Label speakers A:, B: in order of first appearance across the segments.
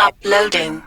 A: Uploading.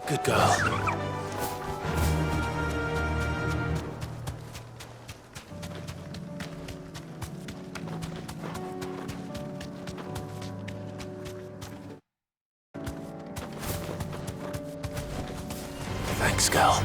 B: Good girl. Thanks, girl.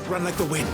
B: Run like the wind.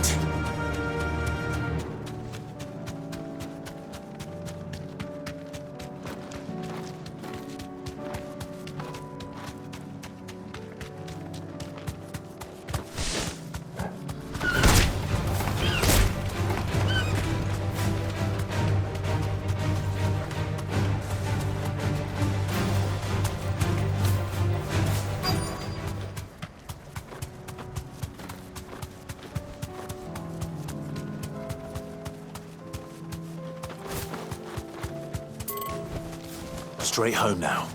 B: Straight home now.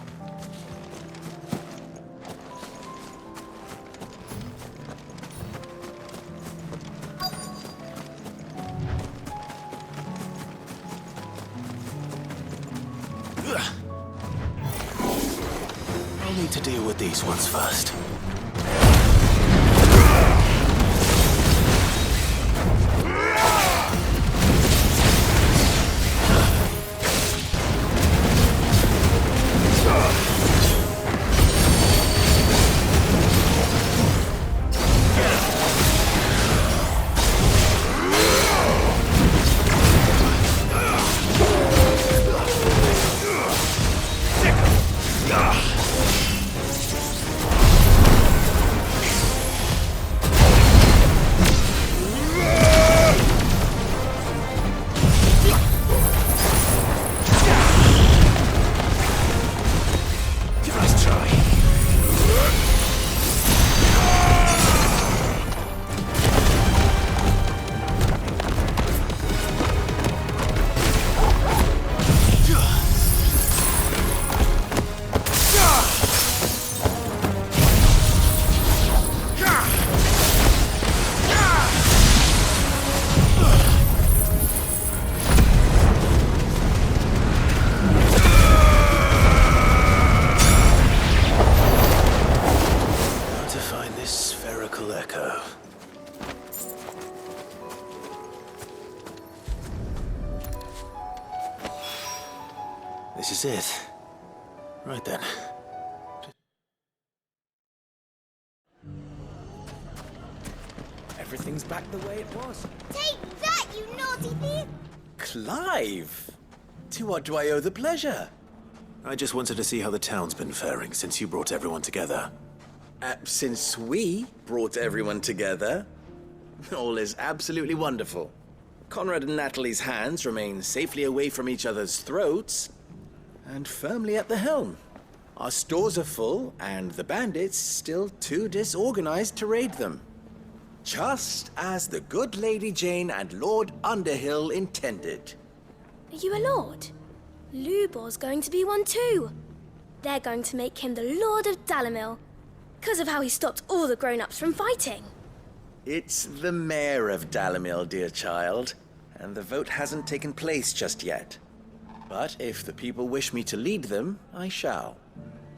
B: I'll need to deal with these ones first. This is it. Right then.
C: Everything's back the way it was.
D: Take that, you naughty thief!
B: Clive! To what do I owe the pleasure? I just wanted to see how the town's been faring since you brought everyone together. Since we brought everyone together, all is absolutely wonderful. Conrad and Natalie's hands remain safely away from each other's throats and firmly at the helm. Our stores are full, and the bandits still too disorganized to raid them. Just as the good Lady Jane and Lord Underhill intended.
D: Are you a lord? Lubor's going to be one too. They're going to make him the Lord of Dalimil, because of how he stopped all the grown-ups from fighting.
B: It's the mayor of Dalimil, dear child, and the vote hasn't taken place just yet. But if the people wish me to lead them, I shall.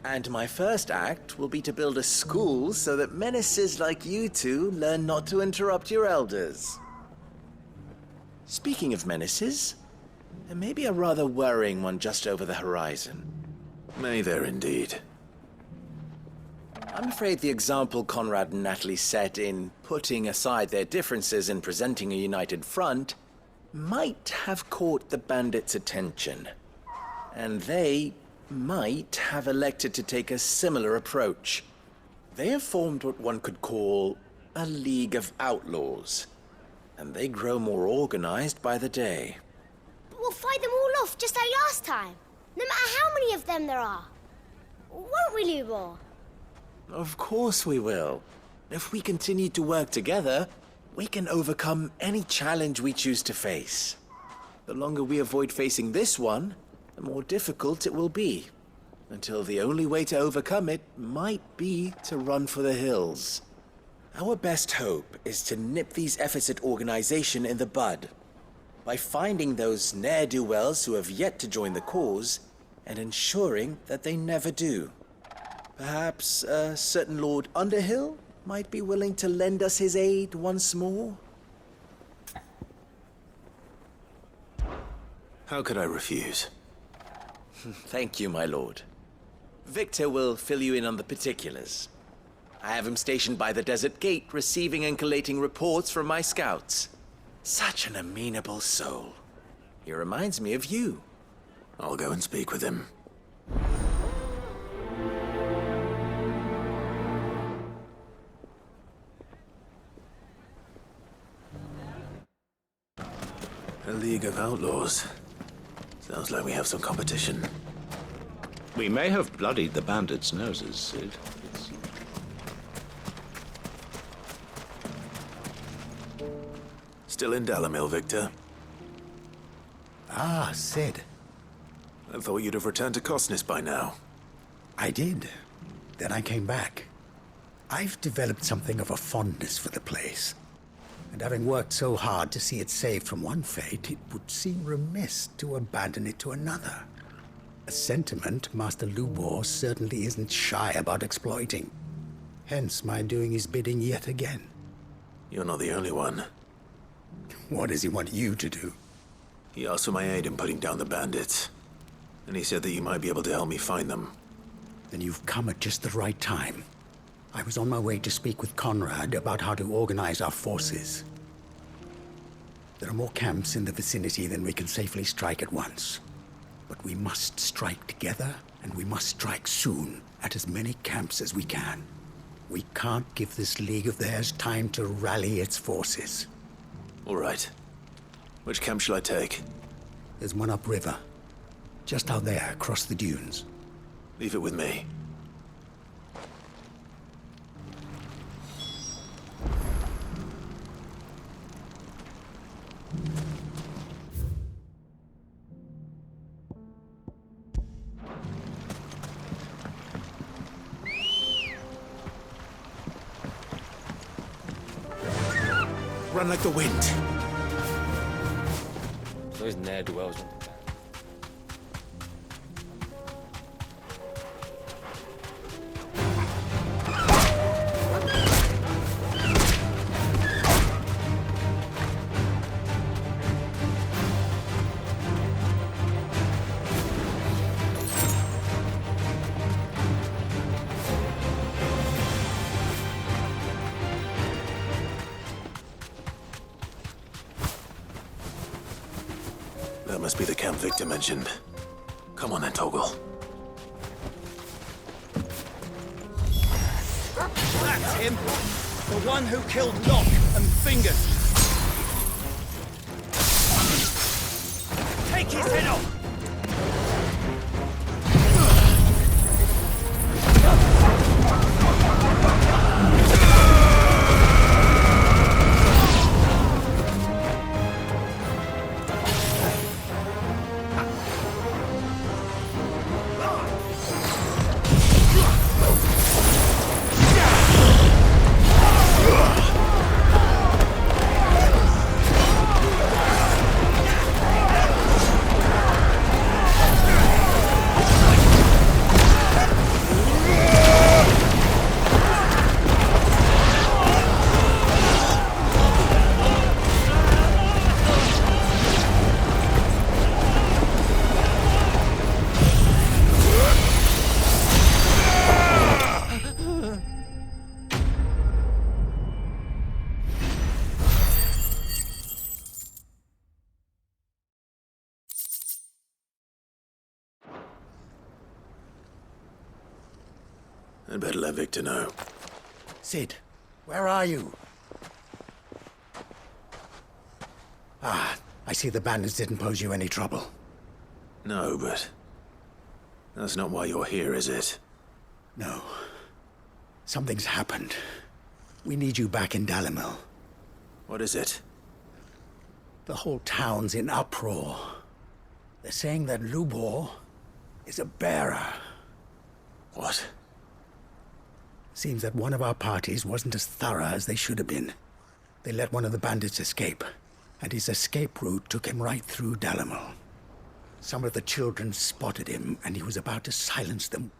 B: And my first act will be to build a school so that menaces like you two learn not to interrupt your elders. Speaking of menaces, there may be a rather worrying one just over the horizon.
A: May there indeed.
B: I'm afraid the example Conrad and Natalie set in putting aside their differences and presenting a united front might have caught the bandits' attention. And they might have elected to take a similar approach. They have formed what one could call a League of Outlaws, and they grow more organized by the day.
D: But we'll fight them all off just like last time, no matter how many of them there are. Won't we, Lubor?
B: Of course we will. If we continue to work together, we can overcome any challenge we choose to face. The longer we avoid facing this one, the more difficult it will be, until the only way to overcome it might be to run for the hills. Our best hope is to nip these efforts at organization in the bud, by finding those ne'er-do-wells who have yet to join the cause, and ensuring that they never do. Perhaps a certain Lord Underhill might be willing to lend us his aid once more?
A: How could I refuse?
B: Thank you, my lord. Victor will fill you in on the particulars. I have him stationed by the desert gate, receiving and collating reports from my scouts. Such an amenable soul. He reminds me of you.
A: I'll go and speak with him. A League of Outlaws. Sounds like we have some competition.
E: We may have bloodied the bandits' noses, Sid.
A: Still in Dalimil, Victor?
F: Ah, Sid.
A: I thought you'd have returned to Cosnis by now.
F: I did. Then I came back. I've developed something of a fondness for the place. And having worked so hard to see it saved from one fate, it would seem remiss to abandon it to another. A sentiment Master Lubor certainly isn't shy about exploiting. Hence my doing his bidding yet again.
A: You're not the only one.
F: What does he want you to do?
A: He asked for my aid in putting down the bandits. And he said that you might be able to help me find them.
F: Then you've come at just the right time. I was on my way to speak with Conrad about how to organize our forces. There are more camps in the vicinity than we can safely strike at once. But we must strike together, and we must strike soon at as many camps as we can. We can't give this league of theirs time to rally its forces.
A: All right. Which camp shall I take?
F: There's one upriver, just out there across the dunes.
A: Leave it with me.
B: Run like the wind.
C: Those ne'er-do-wells.
A: That must be the camp Victor mentioned. Come on then, Toggle.
G: That's him! The one who killed Locke and Fingers! Take his head off!
A: I'd better let Victor know.
F: Sid, where are you? Ah, I see the bandits didn't pose you any trouble.
A: No, but that's not why you're here, is it?
F: No. Something's happened. We need you back in Dalimil.
A: What is it?
F: The whole town's in uproar. They're saying that Lubor is a bearer.
A: What?
F: Seems that one of our parties wasn't as thorough as they should have been. They let one of the bandits escape, and his escape route took him right through Dalimil. Some of the children spotted him, and he was about to silence them.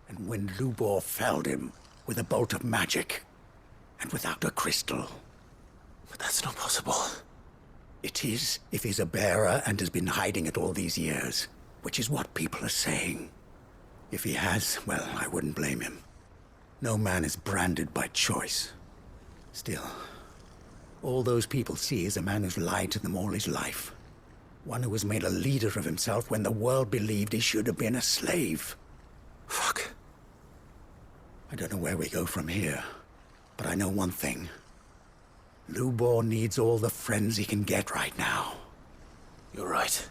F: And when Lubor felled him with a bolt of magic, and without a crystal.
A: But that's not possible.
F: It is, if he's a bearer and has been hiding it all these years, which is what people are saying. If he has, well, I wouldn't blame him. No man is branded by choice. Still, all those people see is a man who's lied to them all his life. One who was made a leader of himself when the world believed he should have been a slave.
A: Fuck.
F: I don't know where we go from here, but I know one thing. Lubor needs all the friends he can get right now.
A: You're right.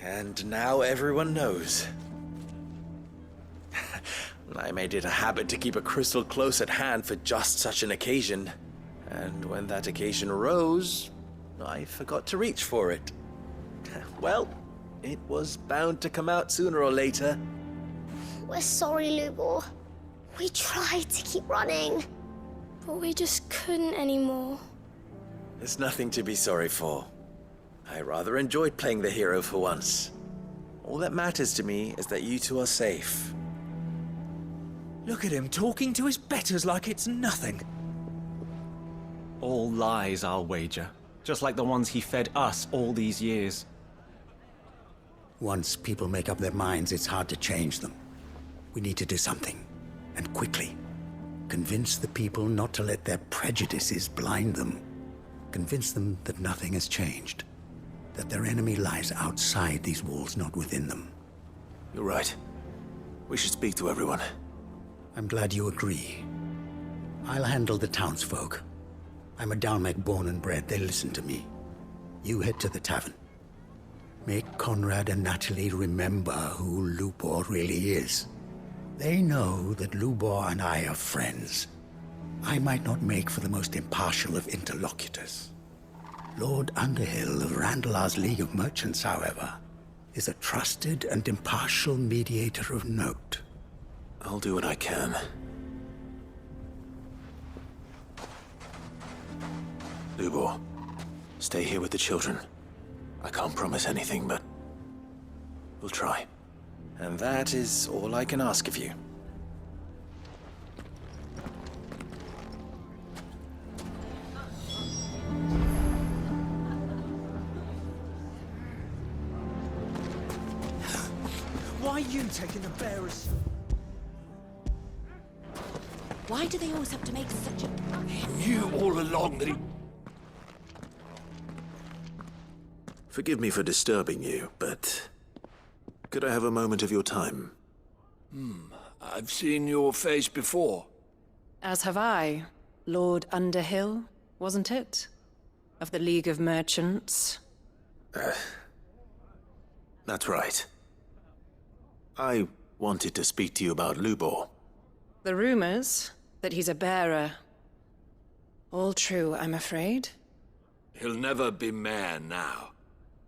B: And now everyone knows. I made it a habit to keep a crystal close at hand for just such an occasion. And when that occasion arose, I forgot to reach for it. Well, it was bound to come out sooner or later.
H: We're sorry, Lubor. We tried to keep running.
D: But we just couldn't anymore.
B: There's nothing to be sorry for. I rather enjoyed playing the hero for once. All that matters to me is that you two are safe.
G: Look at him talking to his betters like it's nothing.
C: All lies, I'll wager. Just like the ones he fed us all these years.
F: Once people make up their minds, it's hard to change them. We need to do something, and quickly. Convince the people not to let their prejudices blind them. Convince them that nothing has changed. That their enemy lies outside these walls, not within them.
A: You're right. We should speak to everyone.
F: I'm glad you agree. I'll handle the townsfolk. I'm a Dalmec born and bred. They listen to me. You head to the tavern. Make Conrad and Natalie remember who Lubor really is. They know that Lubor and I are friends. I might not make for the most impartial of interlocutors. Lord Underhill of Randalar's League of Merchants, however, is a trusted and impartial mediator of note.
A: I'll do what I can. Lubor, stay here with the children. I can't promise anything, but we'll try.
B: And that is all I can ask of you.
G: Why you taking the bearers?
I: Why do they always have to make such a...
J: He knew all along that he...
A: Forgive me for disturbing you, but could I have a moment of your time?
J: I've seen your face before.
I: As have I. Lord Underhill, wasn't it? Of the League of Merchants.
A: That's right. I wanted to speak to you about Lubor.
I: The rumors that he's a bearer. All true, I'm afraid.
J: He'll never be mayor now.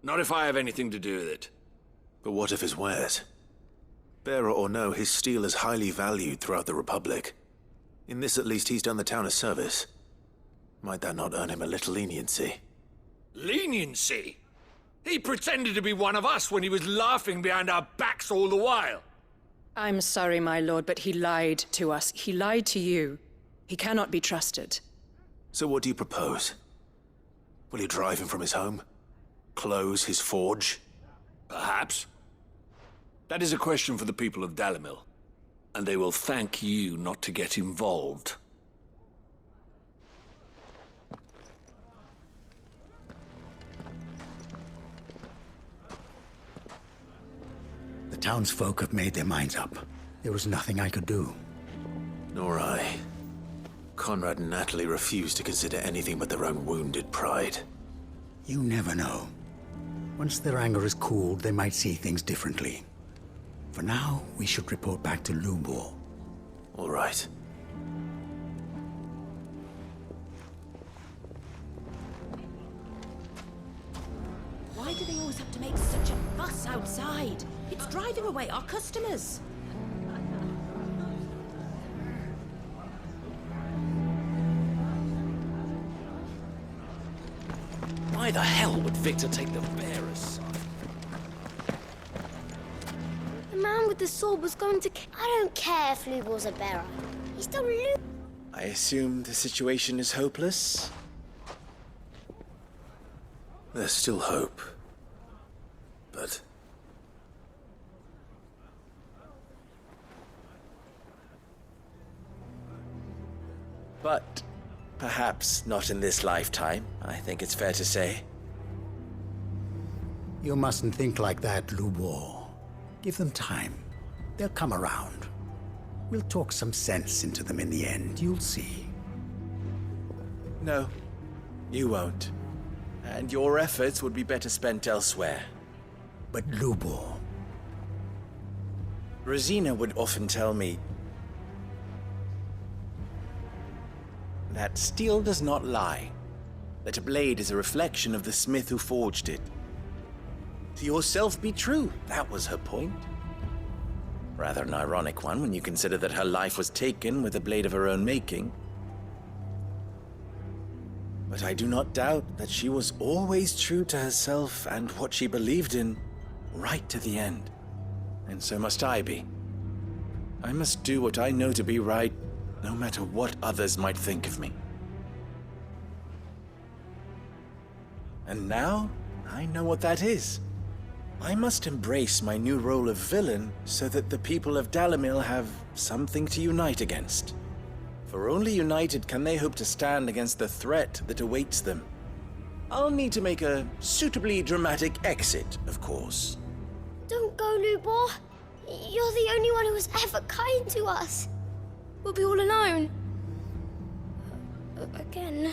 J: Not if I have anything to do with it.
A: But what of his wares? Bearer or no, his steel is highly valued throughout the Republic. In this at least, he's done the town a service. Might that not earn him a little leniency?
J: Leniency? He pretended to be one of us when he was laughing behind our backs all the while.
I: I'm sorry, my lord, but he lied to us. He lied to you. He cannot be trusted.
A: So what do you propose? Will you drive him from his home? Close his forge?
J: Perhaps. That is a question for the people of Dalimil. And they will thank you not to get involved.
F: The townsfolk have made their minds up. There was nothing I could do.
A: Nor I. Conrad and Natalie refused to consider anything but their own wounded pride.
F: You never know. Once their anger is cooled, they might see things differently. For now, we should report back to Lubor.
A: All right.
I: Why do they always have to make such a fuss outside? It's driving away our customers.
B: Why the hell would Victor take the bearer's side?
D: The man with the sword was going to...
H: I don't care if Lubor's a bearer. He's still Lubor.
B: I assume the situation is hopeless?
A: There's still hope. But...
B: But perhaps not in this lifetime, I think it's fair to say.
F: You mustn't think like that, Lubor. Give them time. They'll come around. We'll talk some sense into them in the end, you'll see.
B: No, you won't. And your efforts would be better spent elsewhere.
F: But Lubor,
B: Rosina would often tell me that steel does not lie, that a blade is a reflection of the smith who forged it. To yourself be true, that was her point. Rather an ironic one when you consider that her life was taken with a blade of her own making. But I do not doubt that she was always true to herself and what she believed in, right to the end. And so must I be. I must do what I know to be right, no matter what others might think of me. And now, I know what that is. I must embrace my new role of villain so that the people of Dalimil have something to unite against. For only united can they hope to stand against the threat that awaits them. I'll need to make a suitably dramatic exit, of course.
H: Don't go, Lubor. You're the only one who was ever kind to us.
D: We'll be all alone. Again.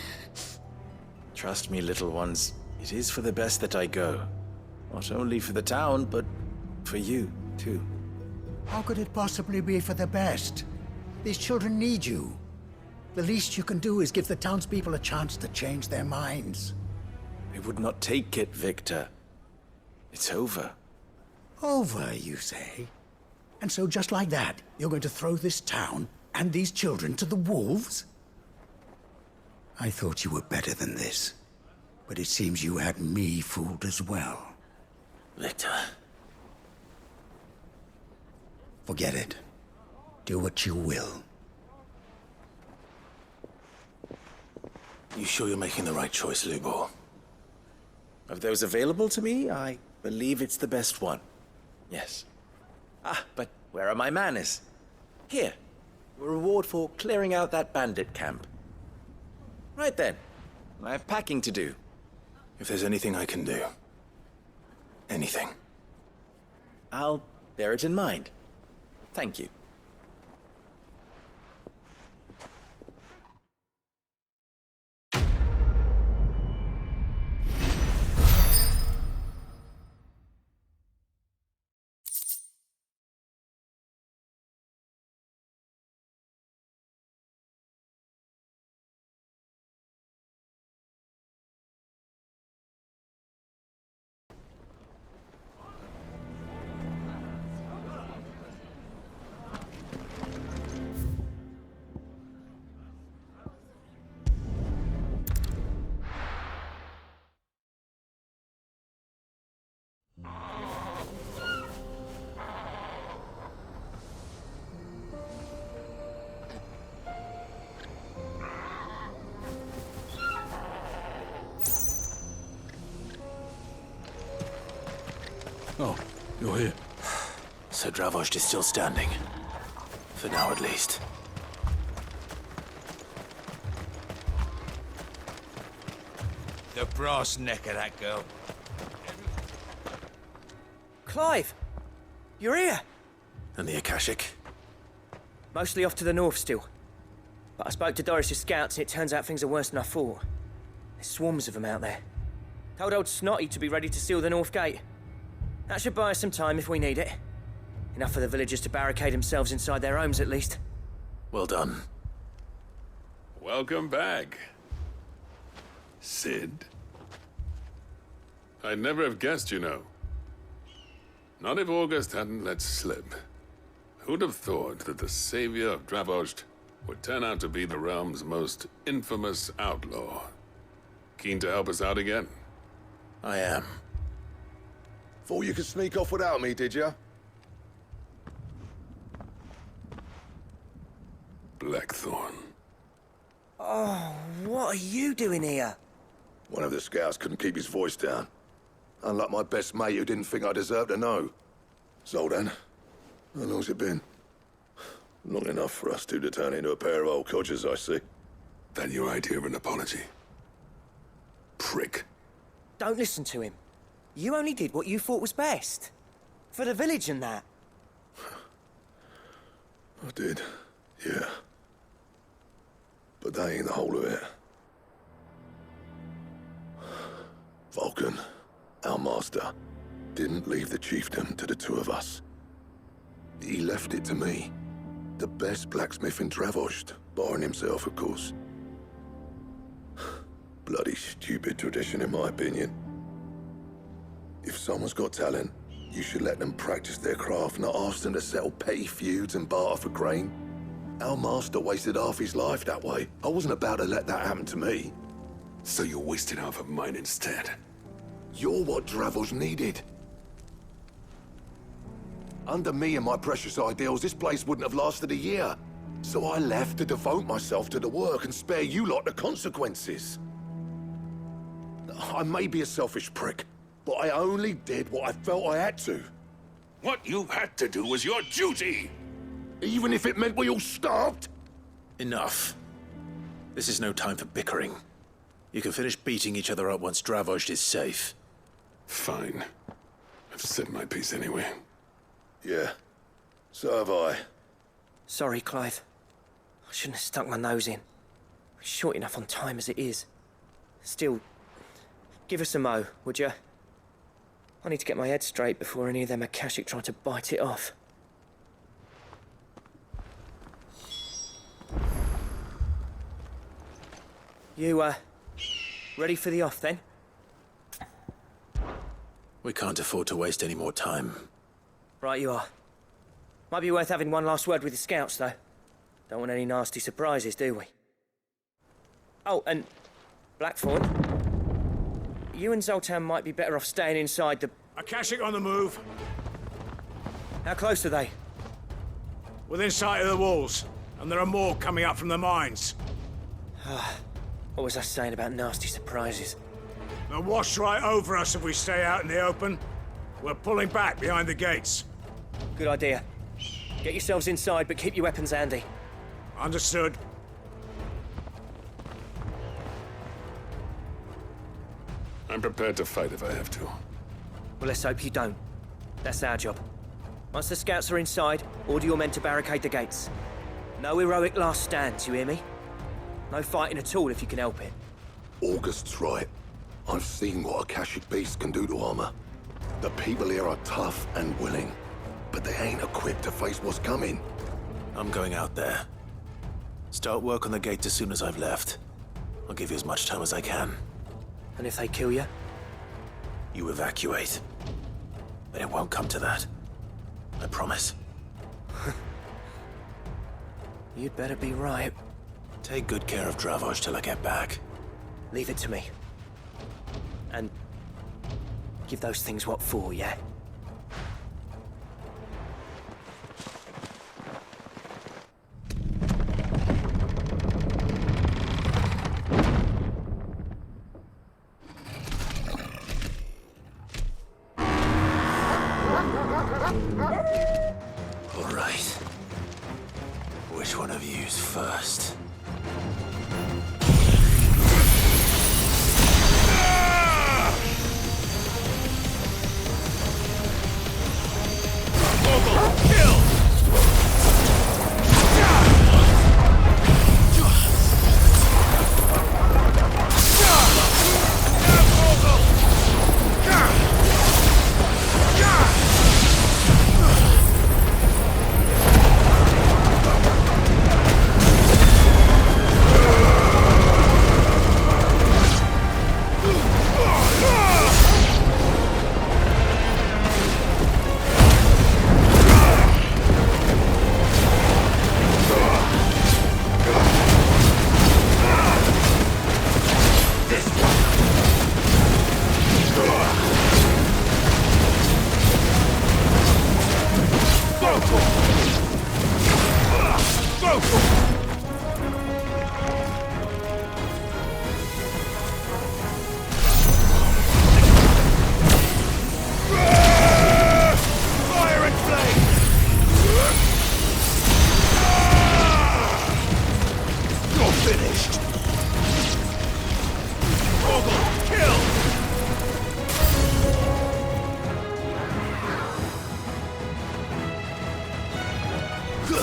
B: Trust me, little ones, it is for the best that I go. Not only for the town, but for you, too.
F: how could it possibly be for the best? These children need you. The least you can do is give the townspeople a chance to change their minds.
B: I would not take it, Victor. It's over.
F: Over, you say? And so just like that, you're going to throw this town and these children to the wolves? I thought you were better than this. But it seems you had me fooled as well.
A: Victor.
F: Forget it. Do what you will.
A: You sure you're making the right choice, Lubor?
B: Of those available to me, I believe it's the best one. Yes. But where are my manners? Here, a reward for clearing out that bandit camp. Right then, I have packing to do.
A: If there's anything I can do. Anything.
B: I'll bear it in mind. Thank you.
J: Oh, you're here.
A: So Dravost is still standing. For now, at least.
G: The brass neck of that girl.
K: Clive! You're here!
A: And the Akashic?
K: Mostly off to the north still. But I spoke to Doris's scouts and it turns out things are worse than I thought. There's swarms of them out there. Told old Snotty to be ready to seal the north gate. That should buy us some time if we need it. Enough for the villagers to barricade themselves inside their homes at least.
A: Well done.
L: Welcome back, Sid. I'd never have guessed, you know. Not if August hadn't let slip. Who'd have thought that the savior of Dravost would turn out to be the realm's most infamous outlaw? Keen to help us out again?
A: I am.
M: Thought you could sneak off without me, did ya?
L: Blackthorn.
K: Oh, what are you doing here?
M: One of the scouts couldn't keep his voice down. Unlike my best mate who didn't think I deserved to know. Zoldan, how long's it been? Long enough for us two to turn into a pair of old codgers, I see.
L: That your idea of an apology? Prick.
K: Don't listen to him. You only did what you thought was best. For the village and that.
M: I did, yeah. But that ain't the whole of it. Vulcan, our master, didn't leave the chiefdom to the two of us. He left it to me. The best blacksmith in Dravost, barring himself, of course. Bloody stupid tradition, in my opinion. If someone's got talent, you should let them practice their craft, not ask them to settle petty feuds and barter for grain. Our master wasted half his life that way. I wasn't about to let that happen to me.
L: So you wasted half of mine instead?
M: You're what Dravost needed. Under me and my precious ideals, this place wouldn't have lasted a year. So I left to devote myself to the work and spare you lot the consequences. I may be a selfish prick, but I only did what I felt I had to.
L: What you had to do was your duty!
M: Even if it meant we all starved?
A: Enough. This is no time for bickering. You can finish beating each other up once Dravost is safe.
L: Fine. I've said my piece anyway.
M: Yeah, so have I.
K: Sorry, Clive. I shouldn't have stuck my nose in. We're short enough on time as it is. Still, give us a mo, would you? I need to get my head straight before any of them Akashic try to bite it off. You, ready for the off, then?
A: We can't afford to waste any more time.
K: Right you are. Might be worth having one last word with the scouts, though. Don't want any nasty surprises, do we? Oh, and Blackthorn, you and Zoltan might be better off staying inside the...
J: Akashic on the move.
K: How close are they?
J: Within sight of the walls, and there are more coming up from the mines.
K: What was I saying about nasty surprises?
J: They'll wash right over us if we stay out in the open. We're pulling back behind the gates.
K: Good idea. Get yourselves inside, but keep your weapons handy.
G: Understood.
L: I'm prepared to fight if I have to.
K: Well, let's hope you don't. That's our job. Once the scouts are inside, order your men to barricade the gates. No heroic last stands, you hear me? No fighting at all if you can help it.
M: August's right. I've seen what Akashic beasts can do to armor. The people here are tough and willing, but they ain't equipped to face what's coming.
A: I'm going out there. Start work on the gate as soon as I've left. I'll give you as much time as I can.
K: And if they kill you?
A: You evacuate. But it won't come to that. I promise.
K: You'd better be right.
A: Take good care of Dravoj till I get back.
K: Leave it to me. And give those things what for, yeah?
A: All right. Which one of you's first?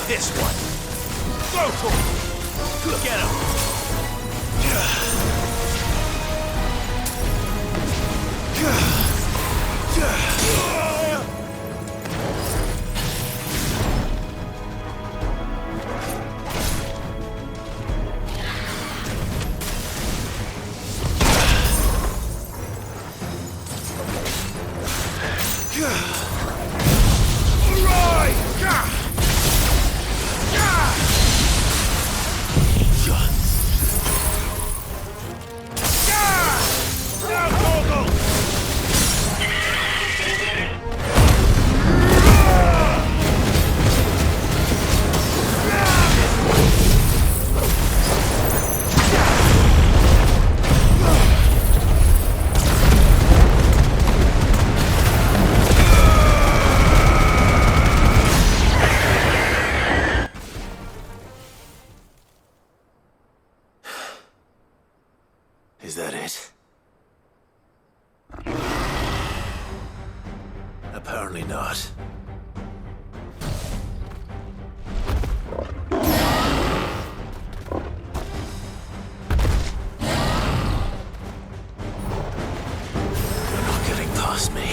B: This one. Go for it. Get him.
A: Is that it? Apparently not. You're not getting past me.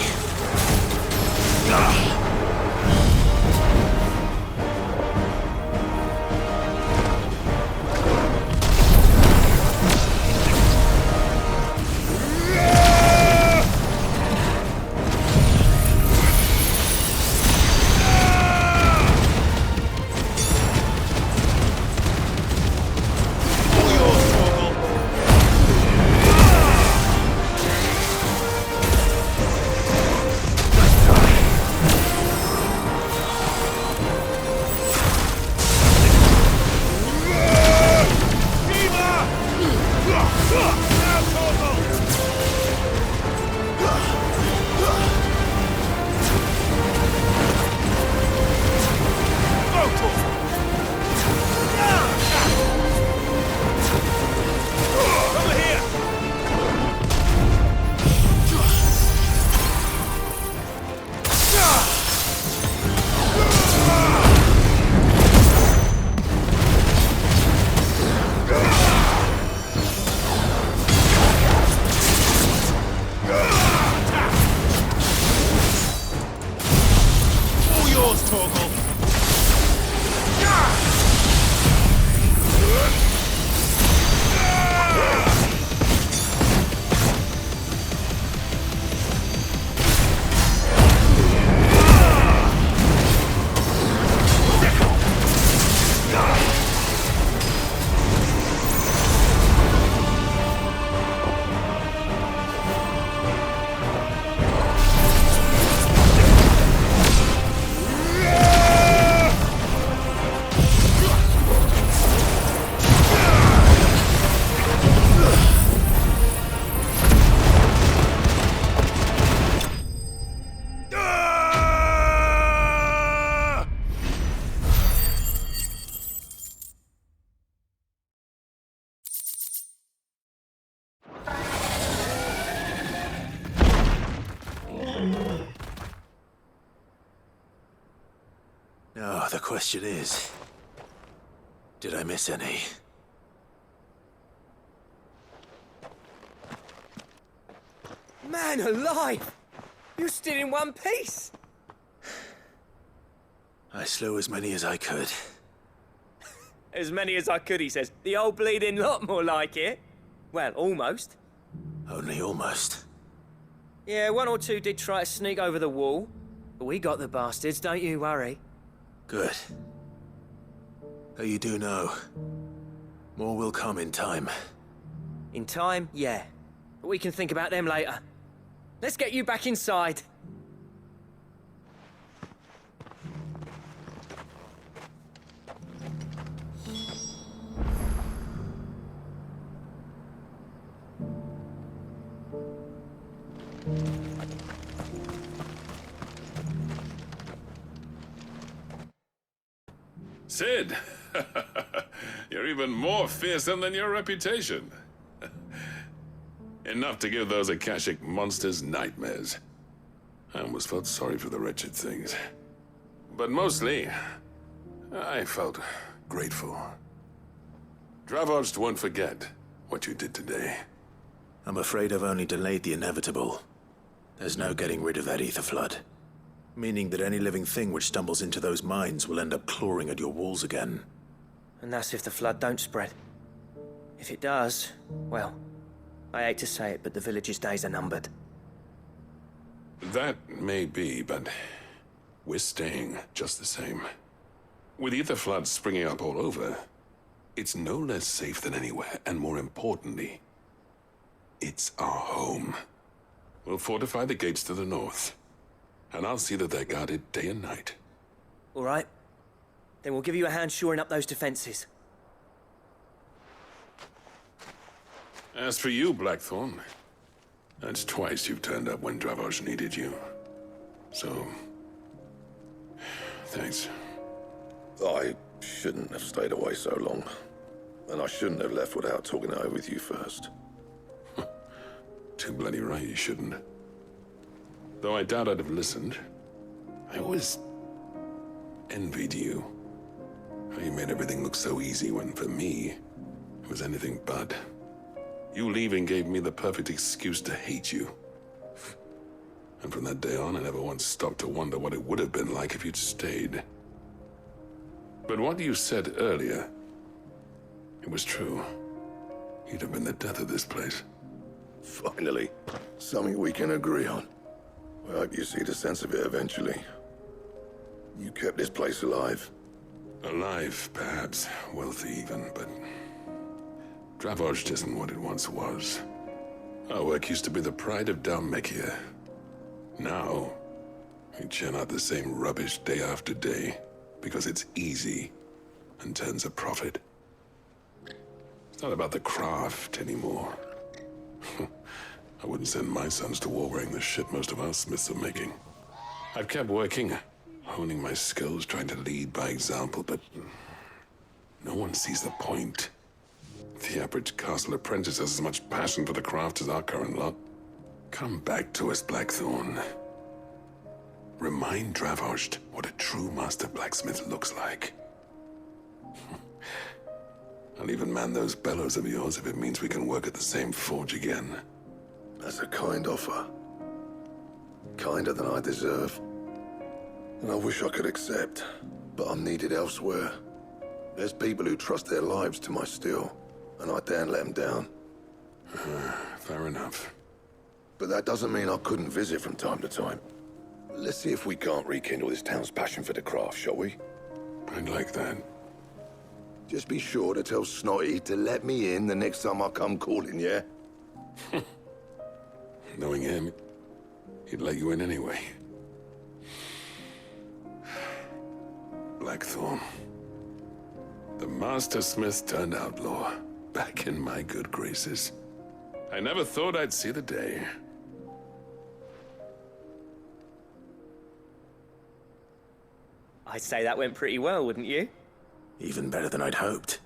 A: question is, did I miss any?
K: Man alive! You're still in one piece!
A: I slew as many as I could.
K: As many as I could, he says. The old bleeding lot, more like it. Well, almost.
A: Only almost.
K: Yeah, one or two did try to sneak over the wall. But we got the bastards, don't you worry.
A: Good. Though you do know, more will come in time.
K: In time, yeah. But we can think about them later. Let's get you back inside.
L: Sid! You're even more fearsome than your reputation. Enough to give those Akashic monsters nightmares. I almost felt sorry for the wretched things. But mostly, I felt grateful. Dravoged won't forget what you did today.
A: I'm afraid I've only delayed the inevitable. There's no getting rid of that ether flood. Meaning that any living thing which stumbles into those mines will end up clawing at your walls again.
K: And that's if the flood don't spread. If it does, well, I hate to say it, but the village's days are numbered.
L: That may be, but we're staying just the same. With ether floods springing up all over, it's no less safe than anywhere, and more importantly, it's our home. We'll fortify the gates to the north, and I'll see that they're guarded day and night.
K: All right. Then we'll give you a hand shoring up those defenses.
L: As for you, Blackthorn, that's twice you've turned up when Dravos needed you. So, thanks.
M: I shouldn't have stayed away so long. And I shouldn't have left without talking it over with you first.
L: Too bloody right you shouldn't. Though I doubt I'd have listened. I always envied you. How you made everything look so easy when, for me, it was anything but. You leaving gave me the perfect excuse to hate you. And from that day on, I never once stopped to wonder what it would have been like if you'd stayed. But what you said earlier, it was true. You'd have been the death of this place.
M: Finally, something we can agree on. I hope you see the sense of it eventually. You kept this place alive.
L: Alive, perhaps. Wealthy even, but Dravoged isn't what it once was. Our work used to be the pride of Dalmekia. Now, we churn out the same rubbish day after day because it's easy and turns a profit. It's not about the craft anymore. I wouldn't send my sons to war wearing the shit most of our smiths are making. I've kept working, honing my skills, trying to lead by example, but no one sees the point. The average castle apprentice has as much passion for the craft as our current lot. Come back to us, Blackthorn. Remind Dravoged what a true master blacksmith looks like. I'll even man those bellows of yours if it means we can work at the same forge again.
M: That's a kind offer. Kinder than I deserve. And I wish I could accept, but I'm needed elsewhere. There's people who trust their lives to my steel, and I daren't let them down.
L: Fair enough.
M: But that doesn't mean I couldn't visit from time to time. Let's see if we can't rekindle this town's passion for the craft, shall we?
L: I'd like that.
M: Just be sure to tell Snotty to let me in the next time I come calling, yeah?
L: Knowing him, he'd let you in anyway. Blackthorn. The Master Smith turned outlaw, back in my good graces. I never thought I'd see the day.
K: I'd say that went pretty well, wouldn't you?
A: Even better than I'd hoped.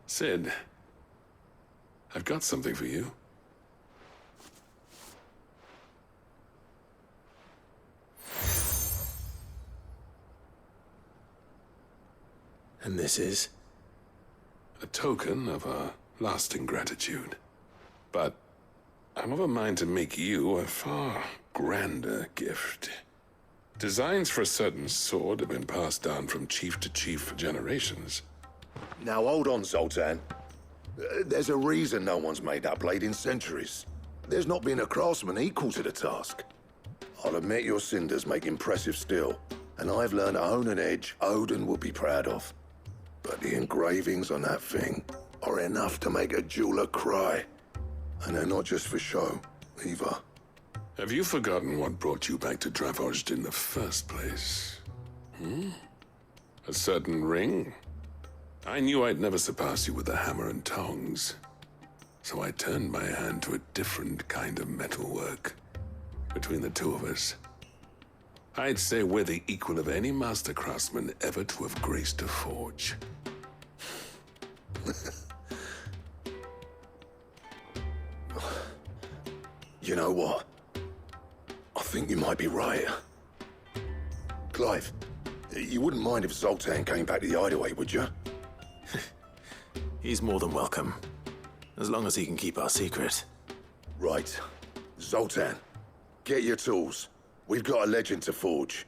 L: Sid, I've got something for you.
A: And this is?
L: A token of our lasting gratitude. But I'm of a mind to make you a far grander gift. Designs for a certain sword have been passed down from chief to chief for generations.
M: Now hold on, Zoltan. There's a reason no one's made that blade in centuries. There's not been a craftsman equal to the task. I'll admit your cinders make impressive steel, and I've learned to own an edge Odin will be proud of. But the engravings on that thing are enough to make a jeweler cry. And they're not just for show, either.
L: Have you forgotten what brought you back to Dravozd in the first place? A certain ring? I knew I'd never surpass you with a hammer and tongs. So I turned my hand to a different kind of metalwork. Between the two of us, I'd say we're the equal of any master craftsman ever to have graced a forge.
M: You know what? I think you might be right. Clive, you wouldn't mind if Zoltan came back to the Hideaway, would you?
A: He's more than welcome. As long as he can keep our secret.
M: Right. Zoltan, get your tools. We've got a legend to forge.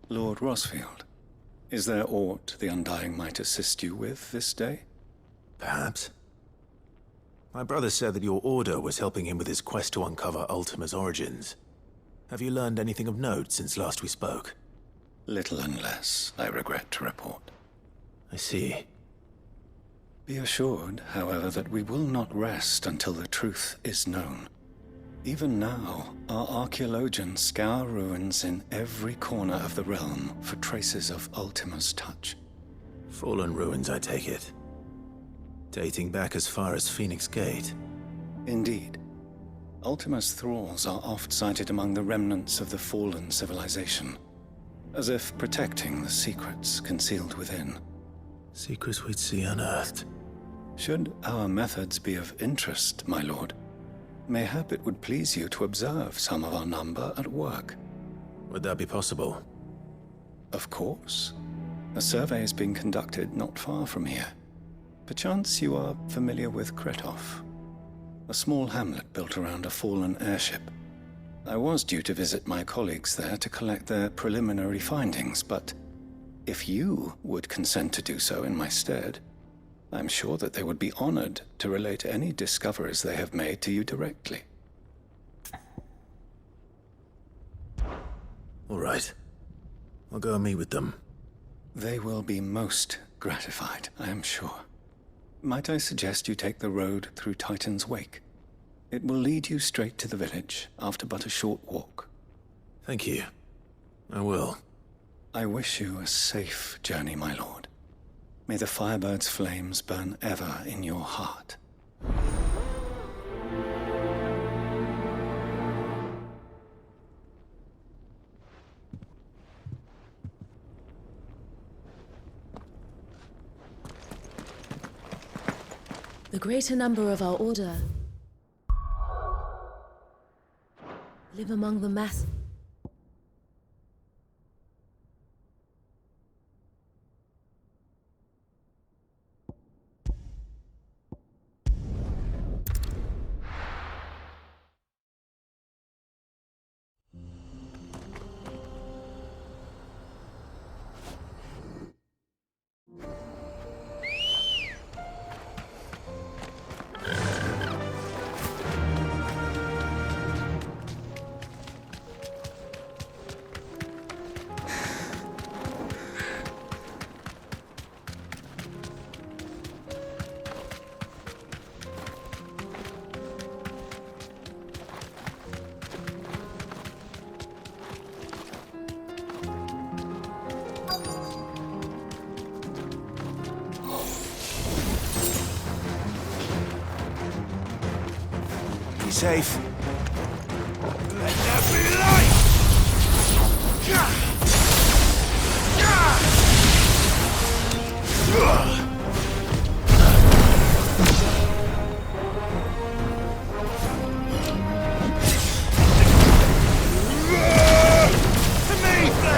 N: Lord Rosfield, is there aught the Undying might assist you with this day?
A: Perhaps. My brother said that your order was helping him with his quest to uncover Ultima's origins. Have you learned anything of note since last we spoke?
N: Little unless, I regret to report.
A: I see.
N: Be assured, however, that we will not rest until the truth is known. Even now, our archaeologians scour ruins in every corner of the realm for traces of Ultima's touch.
A: Fallen ruins, I take it. Dating back as far as Phoenix Gate.
N: Indeed. Ultima's thralls are oft sighted among the remnants of the fallen civilization, as if protecting the secrets concealed within.
A: Secrets we'd see unearthed.
N: Should our methods be of interest, my lord, mayhap it would please you to observe some of our number at work.
A: Would that be possible?
N: Of course. A survey is being conducted not far from here. Perchance you are familiar with Kretov, a small hamlet built around a fallen airship. I was due to visit my colleagues there to collect their preliminary findings, but if you would consent to do so in my stead, I'm sure that they would be honored to relate any discoveries they have made to you directly.
A: All right. I'll go and meet with them.
N: They will be most gratified, I am sure. Might I suggest you take the road through Titan's Wake? It will lead you straight to the village after but a short walk.
A: Thank you. I will.
N: I wish you a safe journey, my lord. May the Firebird's flames burn ever in your heart.
O: The greater number of our order live among the mass.
A: Safe.
P: Let there be light!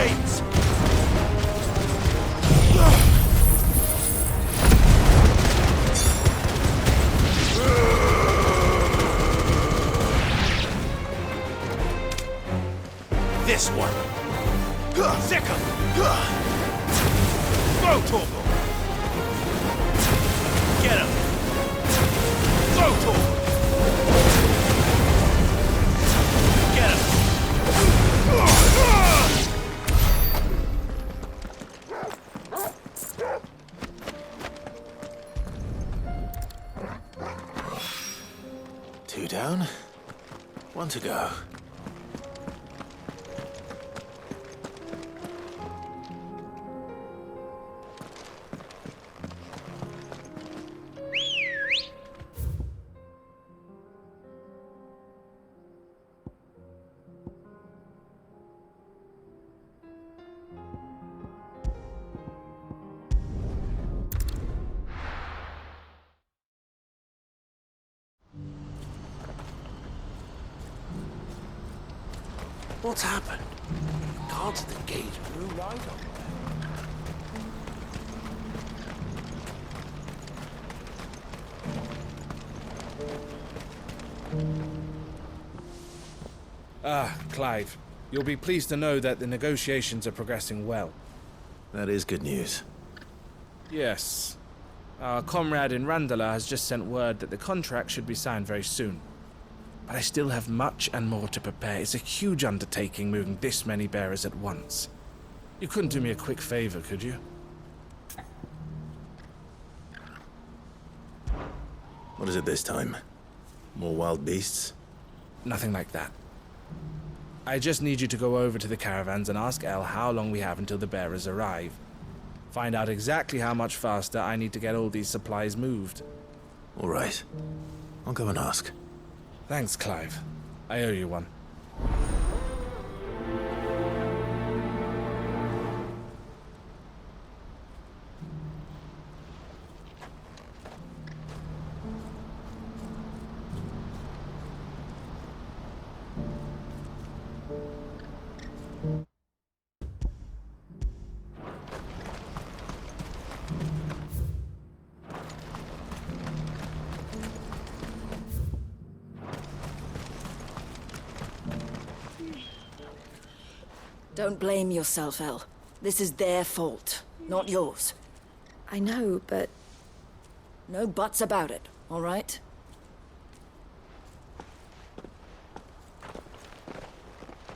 G: gates!
B: This one.
G: Second! Throw Torgal! Get him! Throw Torgal! Get him!
A: Two down, one to go.
J: What's happened? Guards at the gate blew right on
G: Clive. You'll be pleased to know that the negotiations are progressing well.
A: That is good news.
G: Yes. Our comrade in Randala has just sent word that the contract should be signed very soon. But I still have much and more to prepare. It's a huge undertaking moving this many bearers at once. You couldn't do me a quick favor, could you?
A: What is it this time? More wild beasts?
G: Nothing like that. I just need you to go over to the caravans and ask El how long we have until the bearers arrive. Find out exactly how much faster I need to get all these supplies moved.
A: All right. I'll go and ask.
G: Thanks, Clive. I owe you one.
O: Don't blame yourself, El. This is their fault, not yours.
I: I know, but...
O: No buts about it, all right?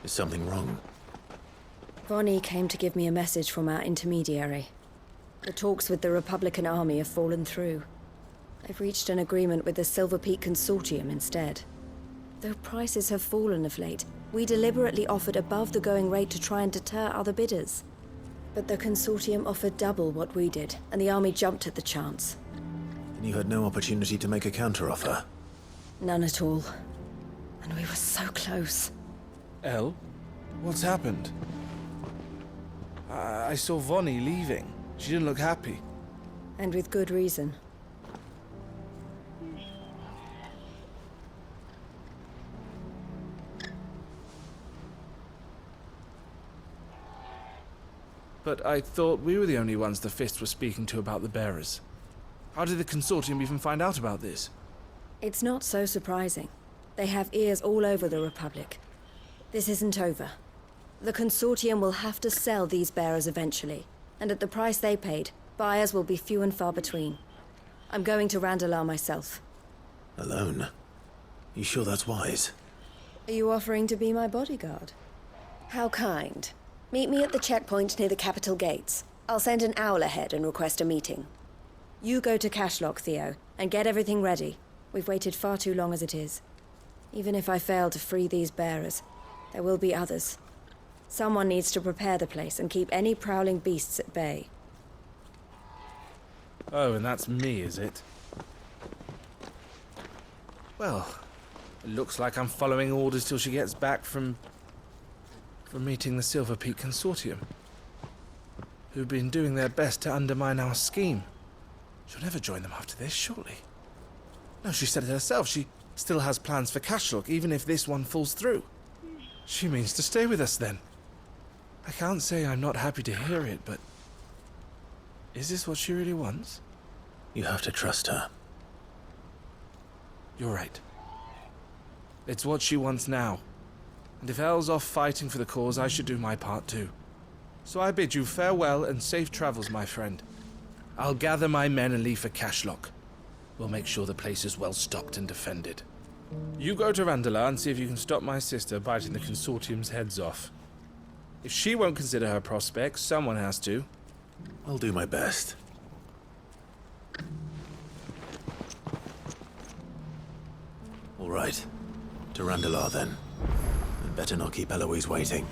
A: Is something wrong?
I: Vonnie came to give me a message from our intermediary. The talks with the Republican army have fallen through. They've reached an agreement with the Silver Peak Consortium instead. Though prices have fallen of late, we deliberately offered above the going rate to try and deter other bidders. But the Consortium offered double what we did, and the army jumped at the chance.
A: And you had no opportunity to make a counteroffer?
I: None at all. And we were so close.
G: El? What's happened? I saw Vonnie leaving. She didn't look happy.
I: And with good reason.
G: But I thought we were the only ones the Fist were speaking to about the bearers. How did the Consortium even find out about this?
I: It's not so surprising. They have ears all over the Republic. This isn't over. The Consortium will have to sell these bearers eventually, and at the price they paid, buyers will be few and far between. I'm going to Randalar myself.
A: Alone? You sure that's wise?
I: Are you offering to be my bodyguard? How kind. Meet me at the checkpoint near the capital gates. I'll send an owl ahead and request a meeting. You go to Cashlock, Theo, and get everything ready. We've waited far too long as it is. Even if I fail to free these bearers, there will be others. Someone needs to prepare the place and keep any prowling beasts at bay.
G: Oh, and that's me, is it? Well, it looks like I'm following orders till she gets back from meeting the Silver Peak Consortium, who've been doing their best to undermine our scheme. She'll never join them after this, surely. No, she said it herself. She still has plans for Cashlock, even if this one falls through. She means to stay with us, then. I can't say I'm not happy to hear it, but... is this what she really wants?
A: You have to trust her.
G: You're right. It's what she wants now. And if El's off fighting for the cause, I should do my part too. So I bid you farewell and safe travels, my friend. I'll gather my men and leave for Cashlock. We'll make sure the place is well stocked and defended. You go to Randala and see if you can stop my sister biting the Consortium's heads off. If she won't consider her prospects, someone has to.
A: I'll do my best. All right. To Randalar, then. And better not keep Eloise waiting.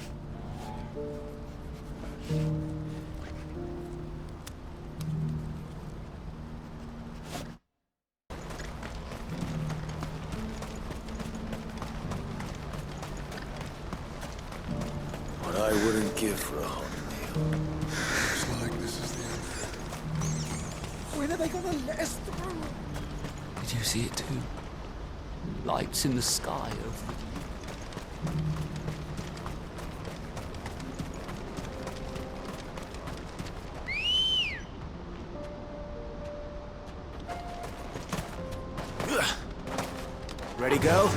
J: What I wouldn't give for a hot meal.
M: Looks like this is the end of it.
P: When are they gonna let us through?
Q: Did you see it too? Lights in the sky over it.
B: Ready, go?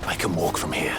A: I can walk from here.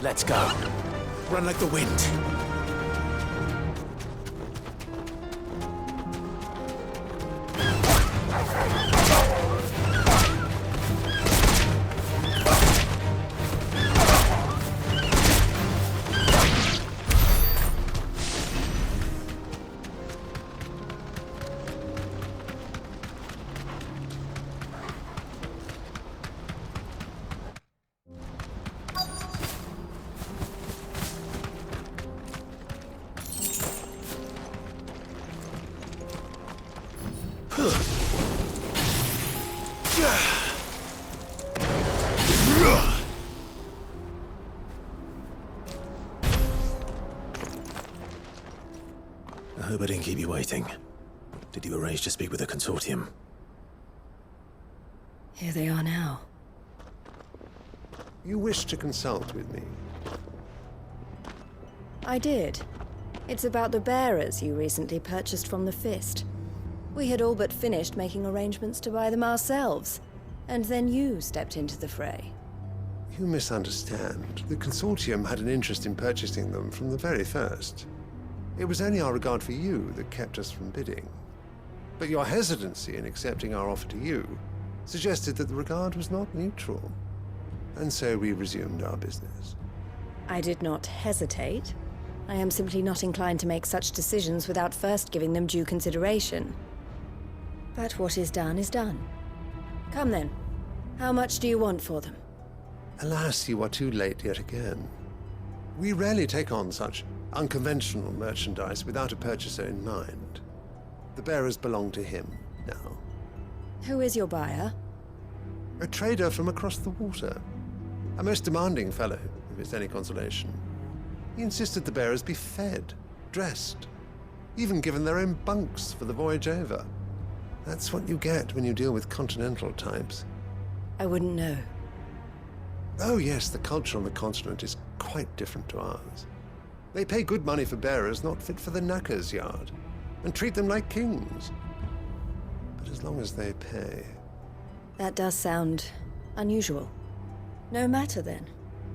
A: Let's go. Run like the wind. I hope I didn't keep you waiting. Did you arrange to speak with the Consortium?
I: Here they are now.
R: You wish to consult with me?
I: I did. It's about the bearers you recently purchased from the Fist. We had all but finished making arrangements to buy them ourselves, and then you stepped into the fray.
R: You misunderstand. The Consortium had an interest in purchasing them from the very first. It was only our regard for you that kept us from bidding. But your hesitancy in accepting our offer to you suggested that the regard was not mutual. And so we resumed our business.
I: I did not hesitate. I am simply not inclined to make such decisions without first giving them due consideration. But what is done is done. Come then. How much do you want for them?
R: Alas, you are too late yet again. We rarely take on such unconventional merchandise without a purchaser in mind. The bearers belong to him now.
I: Who is your buyer?
R: A trader from across the water. A most demanding fellow, if it's any consolation. He insisted the bearers be fed, dressed, even given their own bunks for the voyage over. That's what you get when you deal with continental types.
I: I wouldn't know.
R: Oh yes, the culture on the continent is quite different to ours. They pay good money for bearers not fit for the knacker's yard, and treat them like kings. But as long as they pay...
I: That does sound unusual. No matter then.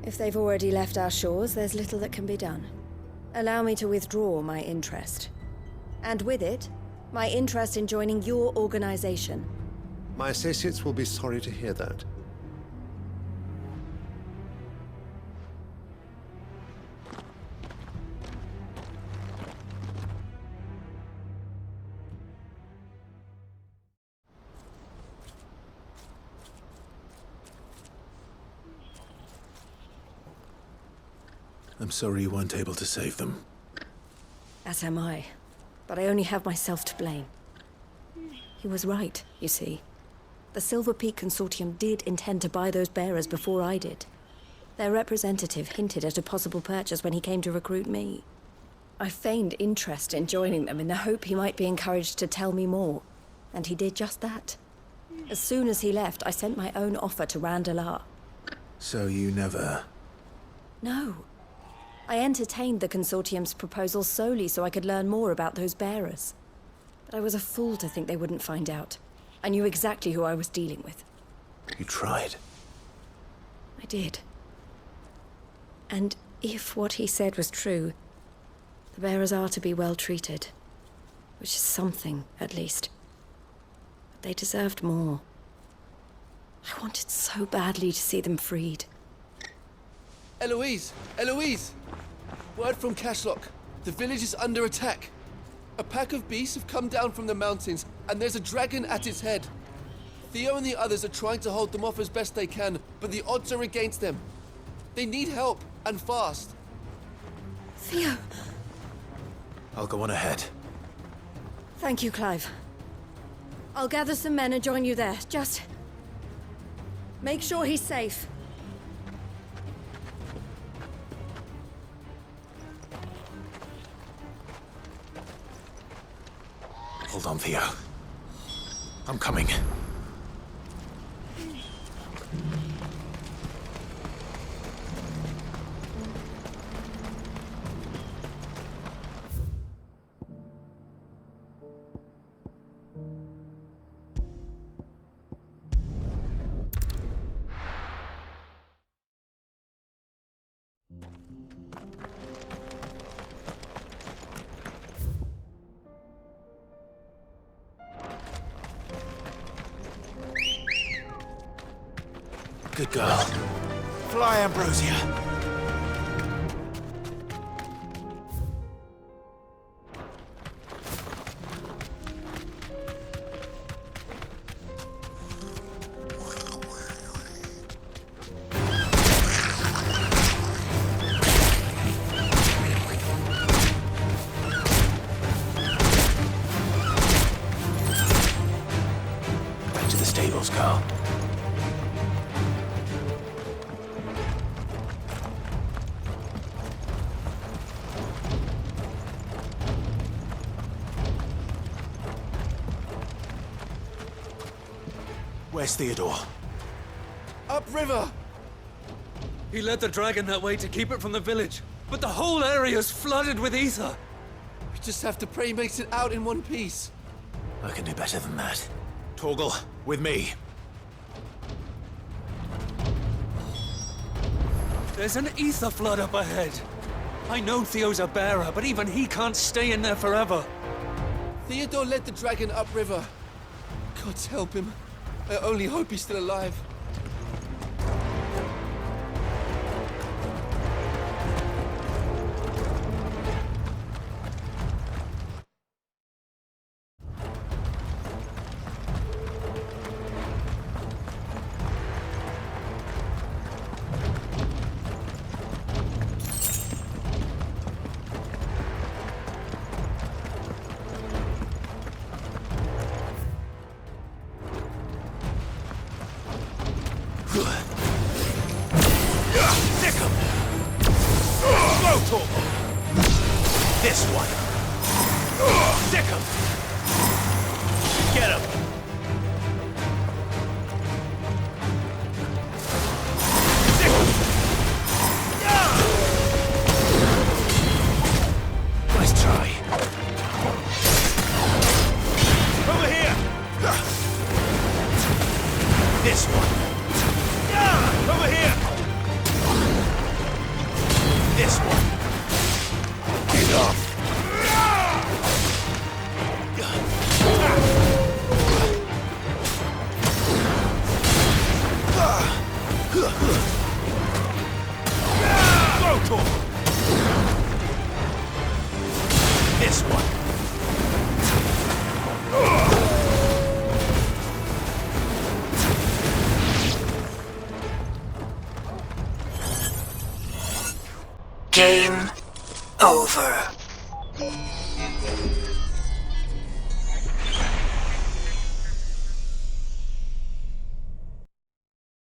I: If they've already left our shores, there's little that can be done. Allow me to withdraw my interest. And with it, my interest in joining your organization.
R: My associates will be sorry to hear that.
A: I'm sorry you weren't able to save them.
I: As am I. But I only have myself to blame. He was right, you see. The Silver Peak Consortium did intend to buy those bearers before I did. Their representative hinted at a possible purchase when he came to recruit me. I feigned interest in joining them in the hope he might be encouraged to tell me more, and he did just that. As soon as he left, I sent my own offer to Randalar.
A: So you never...
I: No. I entertained the Consortium's proposal solely so I could learn more about those bearers. But I was a fool to think they wouldn't find out. I knew exactly who I was dealing with.
A: You tried.
I: I did. And if what he said was true, the bearers are to be well treated. Which is something, at least. But they deserved more. I wanted so badly to see them freed.
S: Eloise! Eloise! Word from Cashlock. The village is under attack. A pack of beasts have come down from the mountains, and there's a dragon at its head. Theo and the others are trying to hold them off as best they can, but the odds are against them. They need help, and fast.
I: Theo!
A: I'll go on ahead.
I: Thank you, Clive. I'll gather some men and join you there. Just... make sure he's safe.
A: Hold on, Theo. I'm coming. Good girl. Fly, Ambrosia. Back to the stables, Carl. Where's Theodore?
S: Upriver!
Q: He led the dragon that way to keep it from the village, but the whole area's flooded with ether.
S: We just have to pray he makes it out in one piece.
A: I can do better than that. Torgal, with me.
Q: There's an ether flood up ahead. I know Theo's a bearer, but even he can't stay in there forever.
S: Theodore led the dragon upriver. God help him. I only hope he's still alive.
B: Brutal! This one. Stick him! Get him! Stick him! Nice try. Over here! This one. Over here! This one. Get off. Brutal. This one.
T: Game over.